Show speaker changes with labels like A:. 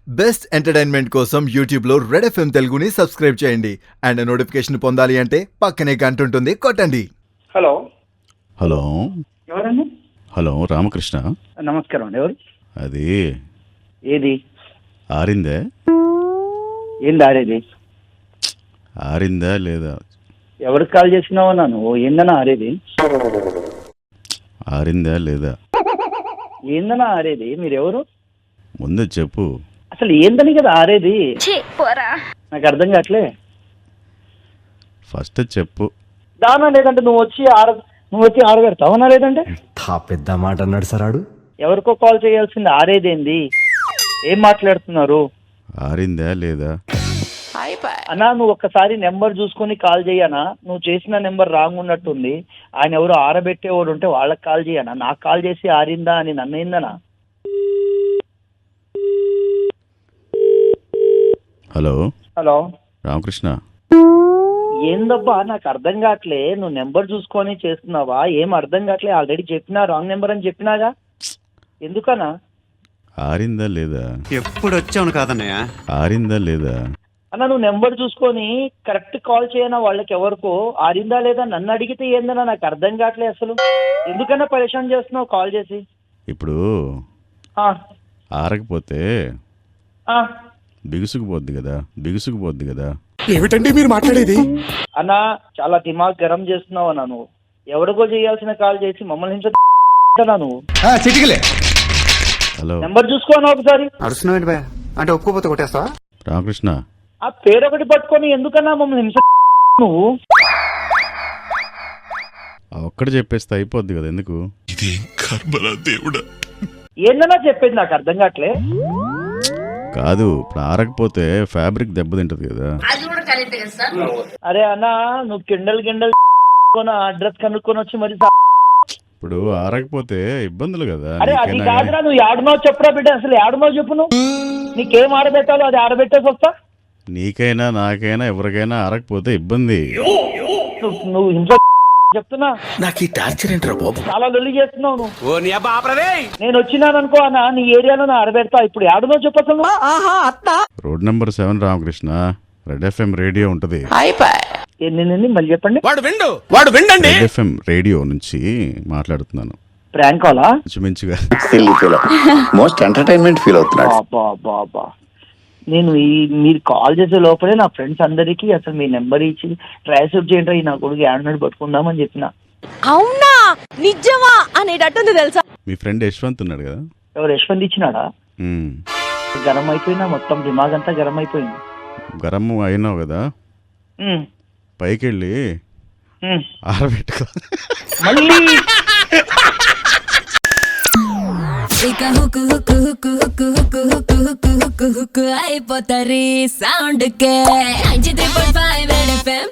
A: Best entertainment కోసం YouTube లో red FM తెలుగుని సబ్స్క్రైబ్ చేయండి అండ్ నోటిఫికేషన్ పొందాలి అంటే పక్కనే గంట ఉంటుంది కొట్టండి.
B: హలో
C: హలో
B: ఎవరండి?
C: హలో రామకృష్ణ.
B: నమస్కారం అండి. ఎవరు?
C: అది
B: ఏది
C: ఆరిందే
B: ఏంది ఆరేది?
C: ఆరిందా లేదా?
B: ఎవరికి కాల్ చేసినావా? నువ్వు ఏందన్నా ఆరేది?
C: ఆరిందా లేదా?
B: ఏందన్నా ఆరేది? మీరెవరు?
C: ముందు చెప్పు.
B: అసలు ఏందని కదా ఆరేది? నాకు అర్థం కావట్లే.
C: ఫస్ట్ చెప్పు.
B: దానా లేదంటే నువ్వు వచ్చి ఆరబెడతావనా? లేదంటే
D: పెద్ద మాట అన్నాడు సరాడు.
B: ఎవరికో కాల్ చేయాల్సింది ఆరేదేంది? ఏం మాట్లాడుతున్నారు?
C: ఆరిందా లేదా?
B: అన్నా నువ్వు ఒక్కసారి నెంబర్ చూసుకొని కాల్ చేయనా? నువ్వు చేసిన నెంబర్ రాంగ్ ఉన్నట్టుంది. ఆయన ఎవరు ఆరబెట్టేవాడు ఉంటే వాళ్ళకి కాల్ చేయనా? నాకు కాల్ చేసి ఆరిందా అని నన్ను ఏందనా?
C: Hello
B: hello
C: Ramakrishna.
B: ఏందబ్బా నాకు అర్థం కావట్లే. నువ్వు నెంబర్ చూసుకొని చేస్తున్నావా? ఏం అర్థం కావట్లే. ఆల్రెడీ చెప్పినా రాంగ్ నెంబర్ అని చెప్పినాగా. ఎందుకనా?
C: ఆరిందా లేదా?
E: ఎప్పుడు వచ్చావును కాదన్నయ్య.
C: ఆరిందా లేదా?
B: అన్న నువ్వు నెంబర్ చూసుకొని కరెక్ట్ కాల్ చేయనా? వాళ్ళకి ఎవరికో ఆరిందా లేదా నన్ను అడిగితే ఏందన్నా? నాకు అర్థం కావట్లే అసలు. ఎందుకన్నా పరేషాన్ చేస్తున్నావు కాల్ చేసి?
C: ఇప్పుడు
B: ఆ,
C: ఆరకపోతే
B: ఆ.
C: బిగుసుకుపోద్ది కదా.
D: ఏమిటండి మీరు మాట్లాడేది?
B: అన్నా చాలా దిమాగ్ గరం చేస్తున్నావు అన్నా. నువ్వు ఎవరికో చేయాల్సిన కాల్ చేసి మమ్మల్ని హింసా నువ్వు.
D: చిటికలే.
C: హలో
B: నెంబర్ చూసుకోనా ఒకసారి?
E: అడుస్తున్నావు భయ అంటే ఒప్పుకోపోతే కొట్టేస్తావా?
C: రామకృష్ణ.
B: ఆ పేరు ఒకటి పట్టుకొని ఎందుకన్నా మమ్మల్ని హింస నువ్వు?
C: ఒక్కటి చెప్పేస్తే అయిపోద్ది కదా, ఎందుకు?
B: ఏందన్నా చెప్పేది? నాకు అర్థం కావట్లే.
C: కాదు, ఇప్పుడు ఆరకపోతే ఫ్యాబ్రిక్ దెబ్బతింటది కదా.
B: అరే అన్నా నువ్వు కిండల్ అడ్రస్ కనుక్కొని వచ్చి మరి
C: ఇప్పుడు ఆరకపోతే ఇబ్బందులు కదా.
B: అరే అది
C: నీకైనా
B: కాదురా, నువ్వు ఆడమో చెప్పురా బిడ్డ. అసలు ఆడమో చెప్పు. నువ్వు నీకేం ఆడబెట్టాలో అది ఆడబెట్టేసి వస్తా.
C: నీకైనా నాకైనా ఎవరికైనా ఆరకపోతే ఇబ్బంది.
B: నువ్వు హింస చెప్తున్నా.
D: నాకు ఈ టార్చర్ ఏంట్రా బాబు?
B: చాలా లొల్లి చేస్తున్నావు నువ్వు. నేను వచ్చినాను అనుకో అన్న నీ ఏరియాలో నా ఆడబెడతా. ఇప్పుడు ఆడమో చెప్పు అసలు.
C: Road number 7 Ramakrishna. Red FM radio ఉంటది.
B: ఎన్ని మళ్ళీ చెప్పండి.
D: వాడు విండండి.
C: రెడ్ ఎఫ్ఎం రేడియో నుంచి మాట్లాడుతున్నాను.
B: ప్రాంక్ కాలా?
C: ఇంచుమించుగా
F: మోస్ట్ ఎంటర్టైన్మెంట్ ఫీల్ అవుతున్నాడు.
B: బాబా నేను మీరు కాల్ చేసే లోపలే నా ఫ్రెండ్స్ అందరికి అసలు మీ నెంబర్ ఇచ్చి ట్రాన్స్ఫర్ చేయండి నా కొడుకు యాడ్ పట్టుకుందామని చెప్పిన.
G: అవునా నిజమా అనేటట్టుంది తెలుసా?
C: మీ ఫ్రెండ్ యశ్వంత్ ఉన్నాడు కదా.
B: ఎవరు? యశ్వంత్ ఇచ్చినాడా?
C: ఉమ్.
B: గరం అయిపోయినా మొత్తం దిమాగ్ అంతా గరం అయిపోయింది.
C: గరం అయినావు కదా, పైకి వెళ్ళి ఆరబెట్టుకో.
B: మళ్ళీ
G: అయిపోతారు సౌండ్ కే 93.5 FM